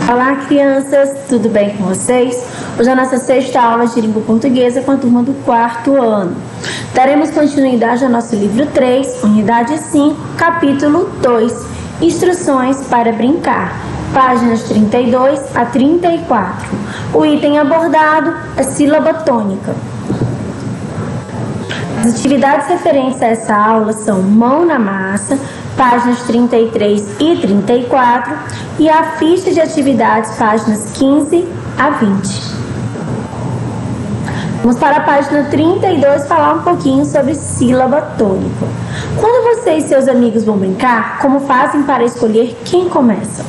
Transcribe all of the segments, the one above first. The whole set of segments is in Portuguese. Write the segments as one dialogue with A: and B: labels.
A: Olá, crianças, tudo bem com vocês? Hoje é a nossa sexta aula de língua portuguesa com a turma do quarto ano. Daremos continuidade ao nosso livro 3, unidade 5, capítulo 2, Instruções para brincar, páginas 32 a 34. O item abordado é sílaba tônica. As atividades referentes a essa aula são mão na massa, páginas 33 e 34, e a ficha de atividades, páginas 15 a 20. Vamos para a página 32 falar um pouquinho sobre sílaba tônica. Quando você e seus amigos vão brincar, como fazem para escolher quem começa?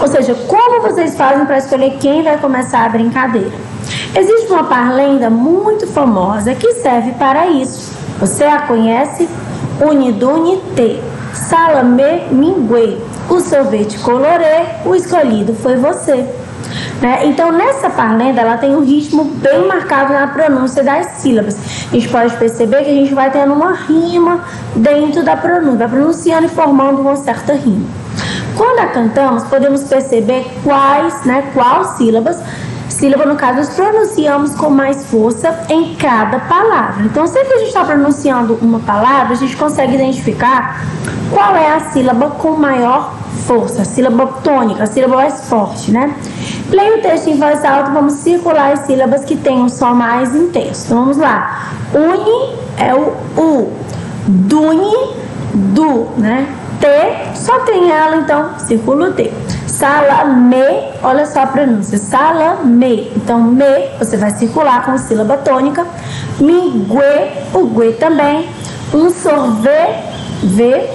A: Ou seja, como vocês fazem para escolher quem vai começar a brincadeira? Existe uma parlenda muito famosa que serve para isso. Você a conhece? Unidunite, salame mingue, o sorvete colorê, o escolhido foi você. Então, nessa parlenda, ela tem um ritmo bem marcado na pronúncia das sílabas. A gente pode perceber que a gente vai tendo uma rima dentro da pronúncia, vai pronunciando e formando uma certa rima. Quando a cantamos, podemos perceber qual sílaba, no caso, nós pronunciamos com mais força em cada palavra. Então, sempre que a gente está pronunciando uma palavra, a gente consegue identificar qual é a sílaba com maior força, a sílaba tônica, a sílaba mais forte, né? Leia o texto em voz alta, vamos circular as sílabas que têm um som mais intenso. Então, vamos lá. Uni é o U. Duni, du, né? T, só tem ela, então, circula o T. Salame, olha só a pronúncia, salame. Então, me, você vai circular com sílaba tônica. Migue, o gue também. Um sorvete, v.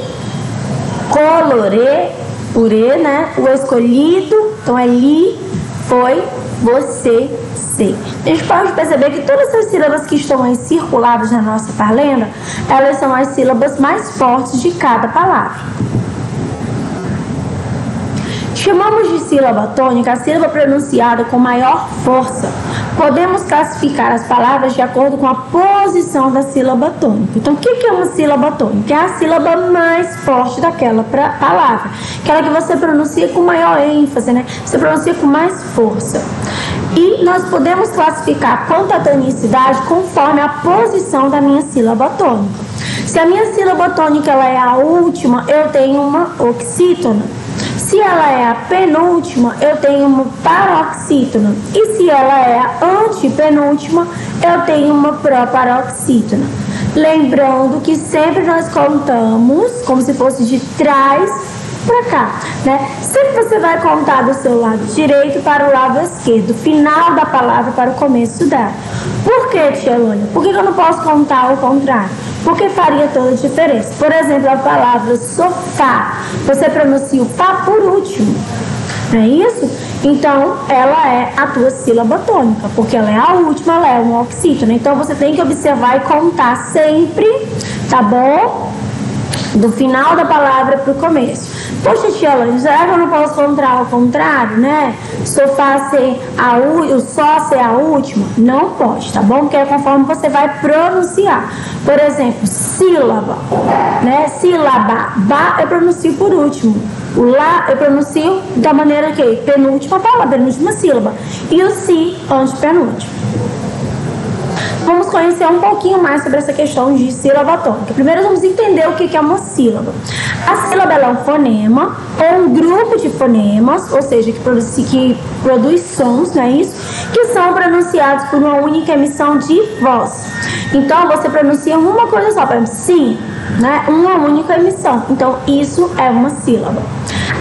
A: Colorê, purê, né? O escolhido, então é li, foi, você, se. A gente pode perceber que todas essas sílabas que estão aí circuladas na nossa parlenda, elas são as sílabas mais fortes de cada palavra. Chamamos de sílaba tônica a sílaba pronunciada com maior força. Podemos classificar as palavras de acordo com a posição da sílaba tônica. Então, o que é uma sílaba tônica? É a sílaba mais forte daquela palavra. Aquela que você pronuncia com maior ênfase, né? Você pronuncia com mais força. E nós podemos classificar quanto à tonicidade conforme a posição da minha sílaba tônica. Se a minha sílaba tônica ela é a última, eu tenho uma oxítona. Se ela é a penúltima, eu tenho uma paroxítona. E se ela é a antepenúltima, eu tenho uma proparoxítona. Lembrando que sempre nós contamos como se fosse de trás para cá, né? Sempre você vai contar do seu lado direito para o lado esquerdo, do final da palavra para o começo dela. Por que, tia Lônia? Por que eu não posso contar ao contrário? Porque faria toda a diferença. Por exemplo, a palavra sofá, você pronuncia o fá por último, não é isso? Então, ela é a tua sílaba tônica, porque ela é a última, ela é uma oxítona. Então, você tem que observar e contar sempre, tá bom? Do final da palavra para o começo. Poxa, tia Lônia, será que eu não posso contar ao contrário, né? Sofá ser o só ser a última? Não pode, tá bom? Porque é conforme você vai pronunciar. Por exemplo, sílaba, né? Sílaba, ba eu pronuncio por último. O lá eu pronuncio da maneira que penúltima palavra, penúltima sílaba. E o si, antepenúltimo. Vamos conhecer um pouquinho mais sobre essa questão de sílaba tônica. Primeiro vamos entender o que é uma sílaba. A sílaba é um fonema ou um grupo de fonemas, ou seja, que produz sons, não é isso? Que são pronunciados por uma única emissão de voz. Então você pronuncia uma coisa só, por exemplo, sim, né? Uma única emissão. Então isso é uma sílaba.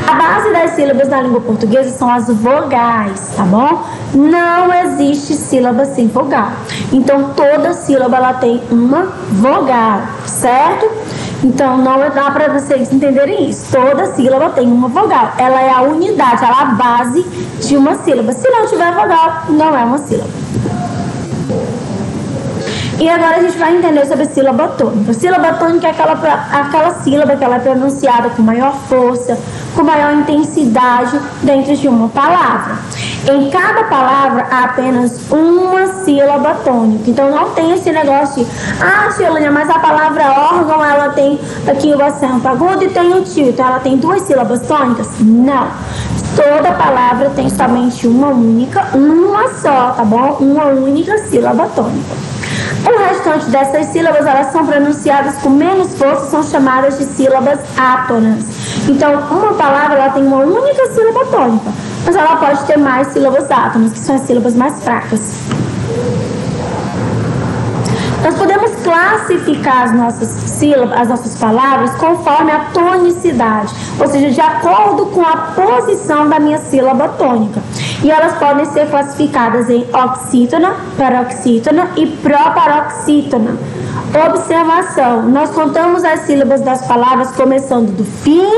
A: A base das sílabas na língua portuguesa são as vogais, tá bom? Não existe sílaba sem vogal. Então, toda sílaba ela tem uma vogal, certo? Então, não dá para vocês entenderem isso. Toda sílaba tem uma vogal. Ela é a unidade, ela é a base de uma sílaba. Se não tiver vogal, não é uma sílaba. E agora a gente vai entender sobre a sílaba tônica. A sílaba tônica é aquela sílaba que ela é pronunciada com maior força, com maior intensidade dentro de uma palavra. Em cada palavra há apenas uma sílaba tônica. Então não tem esse negócio de tia Lônia, mas a palavra órgão ela tem aqui o acento agudo e tem o tio, então ela tem duas sílabas tônicas? Não. Toda palavra tem somente uma só, tá bom? Uma única sílaba tônica. O restante dessas sílabas, elas são pronunciadas com menos força, são chamadas de sílabas átonas. Então, uma palavra, ela tem uma única sílaba tônica, mas ela pode ter mais sílabas átonas, que são as sílabas mais fracas. Nós podemos classificar as nossas sílabas, as nossas palavras, conforme a tonicidade, ou seja, de acordo com a posição da minha sílaba tônica. E elas podem ser classificadas em oxítona, paroxítona e proparoxítona. Observação: nós contamos as sílabas das palavras começando do fim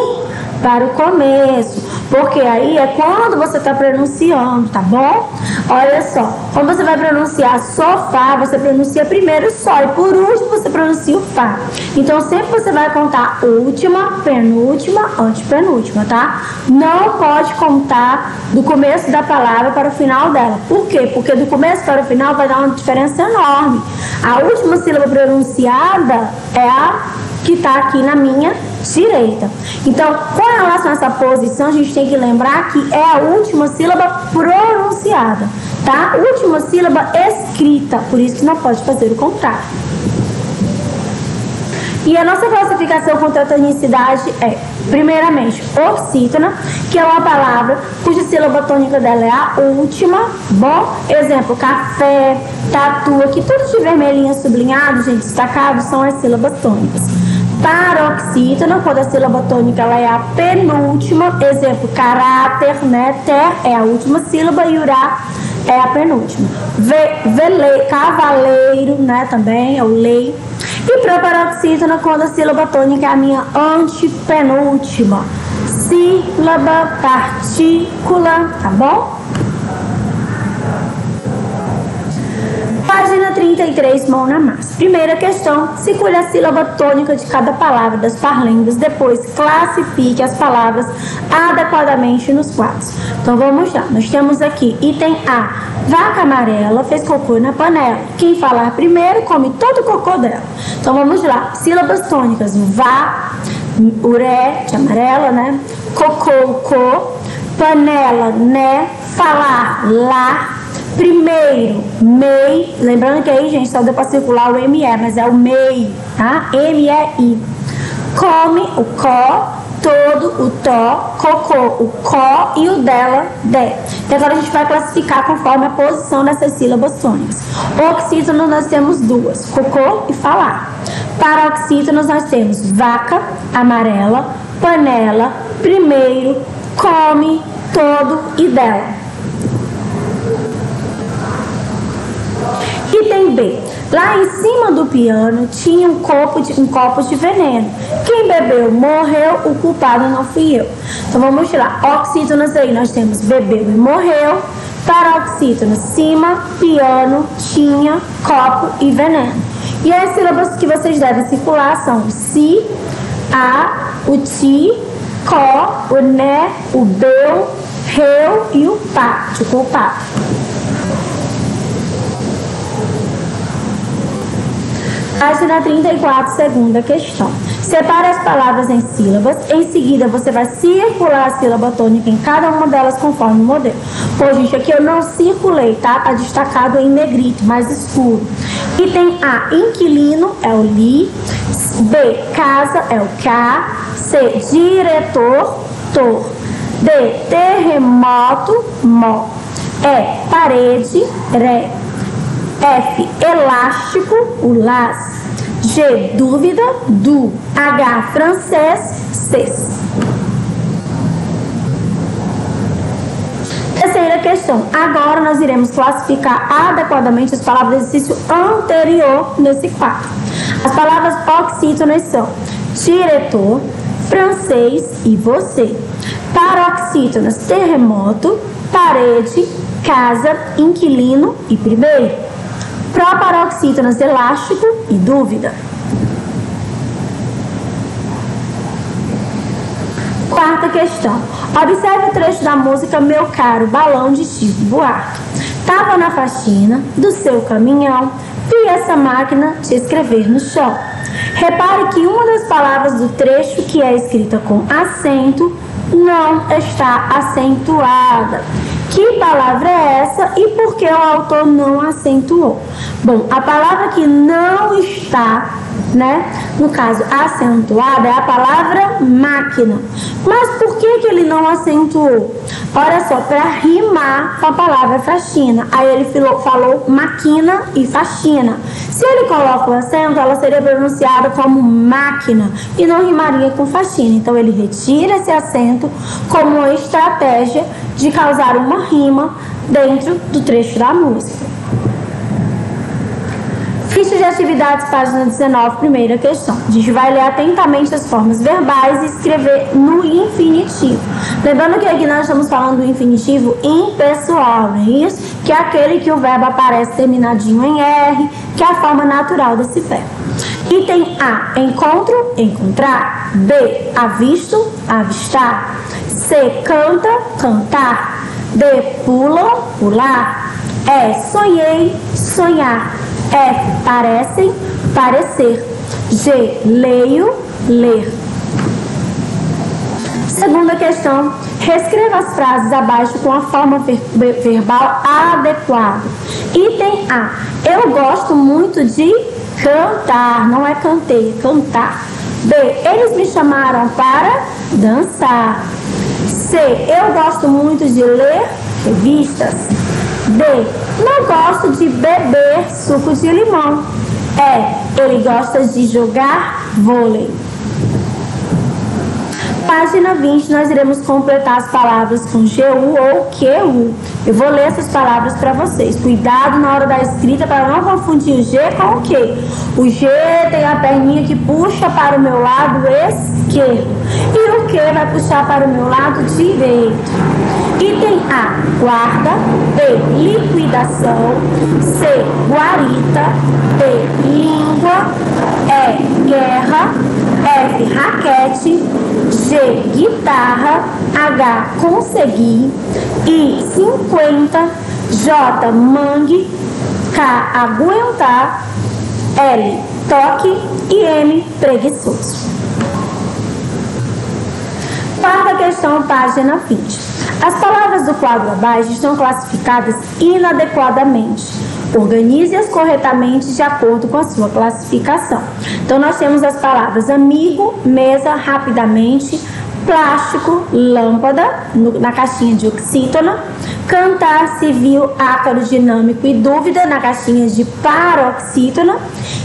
A: para o começo, porque aí é quando você está pronunciando, tá bom? Olha só, quando você vai pronunciar sofá, você pronuncia primeiro o só e por último você pronuncia o fá. Então sempre você vai contar última, penúltima, antepenúltima, tá? Não pode contar do começo da palavra para o final dela. Por quê? Porque do começo para o final vai dar uma diferença enorme. A última sílaba pronunciada é a que está aqui na minha direita. Então, com relação a essa posição, a gente tem que lembrar que é a última sílaba pronunciada, tá? Última sílaba escrita, por isso que não pode fazer o contrário. E a nossa classificação contra a tonicidade é, primeiramente, oxítona, que é uma palavra cuja sílaba tônica dela é a última, bom? Exemplo, café, tatu, aqui tudo de vermelhinho sublinhado, gente, destacado, são as sílabas tônicas. Paroxítona, quando a sílaba tônica ela é a penúltima, exemplo, caráter, né? Ter é a última sílaba e urá é a penúltima. Cavaleiro, né? Também é o lei. E proparoxítona, quando a sílaba tônica é a minha antepenúltima. Sílaba, partícula, tá bom? Página 33, mão na massa. Primeira questão, circule a sílaba tônica de cada palavra das parlendas, depois classifique as palavras adequadamente nos quadros. Então vamos lá, nós temos aqui item A, vaca amarela fez cocô na panela. Quem falar primeiro come todo o cocô dela. Então vamos lá, sílabas tônicas, vá, uré, de amarela, né? Cocô, co, panela, né? Falar, lá. Primeiro, mei, lembrando que aí, gente, só deu para circular o ME, mas é o mei, tá? M-E-I. Come, o có, todo, o tó, cocô, o có e o dela, de. E agora a gente vai classificar conforme a posição dessas sílabas tônicas. Oxítonos nós temos duas, cocô e falar. Paroxítonos nós temos vaca, amarela, panela, primeiro, come, todo e dela. Item B. Lá em cima do piano tinha um copo de veneno. Quem bebeu morreu, o culpado não fui eu. Então vamos lá. Oxítonos aí nós temos bebeu e morreu. Paroxítonos, cima, piano, tinha, copo e veneno. E as sílabas que vocês devem circular são o si, a, o ti, có, o né, o beu, reu e o pá, de culpado. Página 34, segunda questão. Separe as palavras em sílabas. Em seguida, você vai circular a sílaba tônica em cada uma delas conforme o modelo. Pô, gente, aqui eu não circulei, tá? Tá destacado em negrito, mais escuro. Item A, inquilino, é o li. B, casa, é o cá. C, diretor, tor. D, terremoto, mó. E, parede, ré. F, elástico, o las. G, dúvida, du. H, francês, ces. Terceira questão. Agora nós iremos classificar adequadamente as palavras do exercício anterior nesse quadro. As palavras oxítonas são diretor, francês e você. Paroxítonas, terremoto, parede, casa, inquilino e primeiro. Proparoxítonas, elástico e dúvida. Quarta questão. Observe o trecho da música Meu Caro Balão de Chico Buarque. Tava na faxina do seu caminhão, vi essa máquina de escrever no chão. Repare que uma das palavras do trecho que é escrita com acento não está acentuada. Que palavra é essa e por que o autor não acentuou? Bom, a palavra que não está, no caso acentuada, é a palavra máquina. Mas por que ele não acentuou? Olha só, para rimar com a palavra faxina. Aí ele falou maquina e faxina. Se ele coloca o acento, ela seria pronunciada como máquina e não rimaria com faxina. Então ele retira esse acento como uma estratégia de causar uma rima dentro do trecho da música. Ficha de atividades, página 19, primeira questão. A gente vai ler atentamente as formas verbais e escrever no infinitivo. Lembrando que aqui nós estamos falando do infinitivo impessoal, não é isso? Que é aquele que o verbo aparece terminadinho em R, que é a forma natural desse verbo. Item A, encontro, encontrar. B, avisto, avistar. C, canta, cantar. D, pula, pular. E, sonhei, sonhar. F, parecem, parecer. G, leio, ler. Segunda questão, reescreva as frases abaixo com a forma verbal adequada. Item A, eu gosto muito de cantar, não é cantei, é cantar. B, eles me chamaram para dançar. C, eu gosto muito de ler revistas. D, não gosto de beber suco de limão. E, ele gosta de jogar vôlei. Página 20, nós iremos completar as palavras com GU ou QU. Eu vou ler essas palavras para vocês. Cuidado na hora da escrita para não confundir o G com o Q. O G tem a perninha que puxa para o meu lado esquerdo. E o Q vai puxar para o meu lado direito. Item A, guarda. B, liquidação. C, guarita. D, língua. E, guerra. F, raquete. G, guitarra. H, conseguir. I, 50. J, mangue. K, aguentar. L, toque. E M, preguiçoso. Quarta questão, página 20. As palavras do quadro abaixo estão classificadas inadequadamente. Organize-as corretamente de acordo com a sua classificação. Então, nós temos as palavras amigo, mesa, rapidamente, plástico, lâmpada, na caixinha de oxítona, cantar, civil, ácaro, dinâmico e dúvida, na caixinha de paroxítona,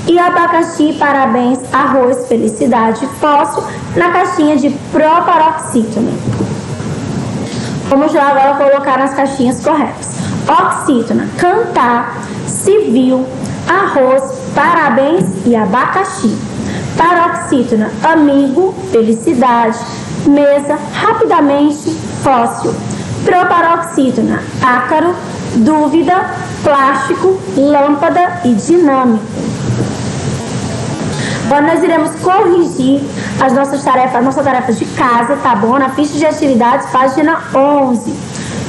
A: e abacaxi, parabéns, arroz, felicidade, fóssil, na caixinha de proparoxítona. Vamos já agora colocar nas caixinhas corretas. Oxítona, cantar, civil, arroz, parabéns e abacaxi. Paroxítona, amigo, felicidade, mesa, rapidamente, fóssil. Proparoxítona, ácaro, dúvida, plástico, lâmpada e dinâmico. Agora nós iremos corrigir as nossas tarefas de casa, tá bom? Na ficha de atividades, página 11.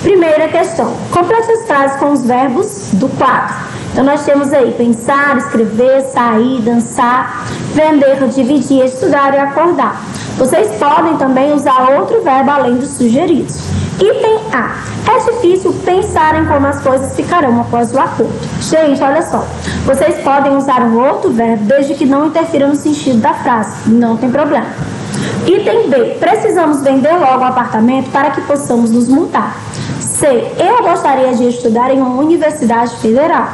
A: Primeira questão. Complete as frases com os verbos do quadro. Então nós temos aí pensar, escrever, sair, dançar, vender, dividir, estudar e acordar. Vocês podem também usar outro verbo além dos sugeridos. Item A. É difícil pensar em como as coisas ficarão após o acordo. Gente, olha só. Vocês podem usar um outro verbo desde que não interfira no sentido da frase. Não tem problema. Item B. Precisamos vender logo o apartamento para que possamos nos mudar. C. Eu gostaria de estudar em uma universidade federal.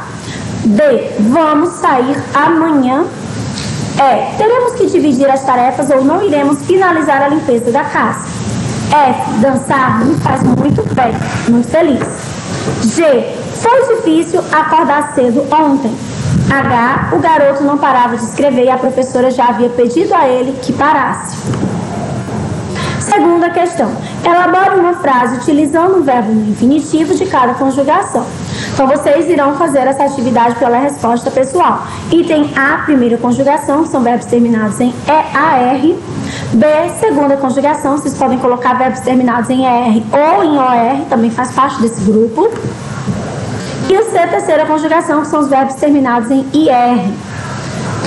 A: D. Vamos sair amanhã. E. Teremos que dividir as tarefas ou não iremos finalizar a limpeza da casa. F. Dançar me faz muito bem, muito feliz. G. Foi difícil acordar cedo ontem. H. O garoto não parava de escrever e a professora já havia pedido a ele que parasse. Segunda questão. Elabore uma frase utilizando o verbo no infinitivo de cada conjugação. Então, vocês irão fazer essa atividade pela resposta pessoal. Item A, primeira conjugação, que são verbos terminados em EAR. B, segunda conjugação, vocês podem colocar verbos terminados em ER ou em OR, também faz parte desse grupo. E o C, terceira conjugação, que são os verbos terminados em IR.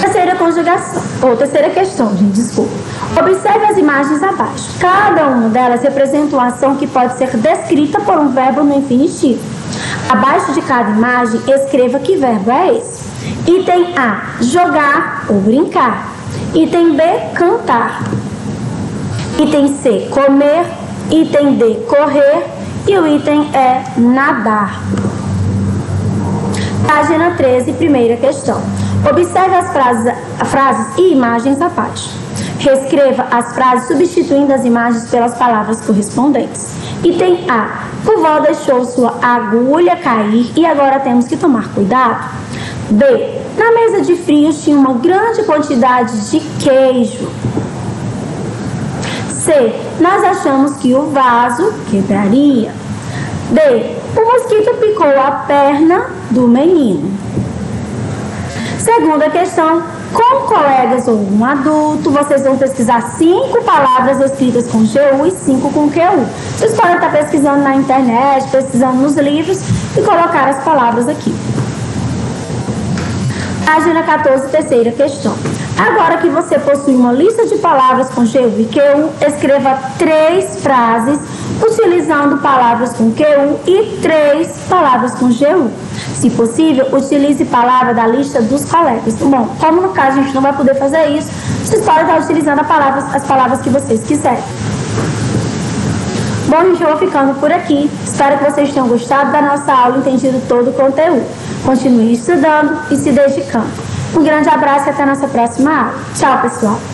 A: Terceira conjugação, ou terceira questão, gente, desculpa. Observe as imagens abaixo. Cada uma delas representa uma ação que pode ser descrita por um verbo no infinitivo. Abaixo de cada imagem, escreva que verbo é esse. Item A, jogar ou brincar. Item B, cantar. Item C, comer. Item D, correr. E o item E, nadar. Página 13, primeira questão. Observe as frases e imagens abaixo. Reescreva as frases substituindo as imagens pelas palavras correspondentes. Item A. Vovó deixou sua agulha cair e agora temos que tomar cuidado. B. Na mesa de frios tinha uma grande quantidade de queijo. C. Nós achamos que o vaso quebraria. D. O mosquito picou a perna do menino. Segunda questão. Com colegas ou um adulto, vocês vão pesquisar 5 palavras escritas com GU e 5 com QU. Vocês podem estar pesquisando na internet, pesquisando nos livros e colocar as palavras aqui. Página 14, terceira questão. Agora que você possui uma lista de palavras com GU e QU, escreva 3 frases utilizando palavras com QU e 3 palavras com GU. Se possível, utilize palavra da lista dos colegas. Bom, como no caso a gente não vai poder fazer isso, vocês podem estar utilizando as palavras que vocês quiserem. Bom, gente, eu vou ficando por aqui. Espero que vocês tenham gostado da nossa aula e entendido todo o conteúdo. Continue estudando e se dedicando. Um grande abraço e até a nossa próxima aula. Tchau, pessoal!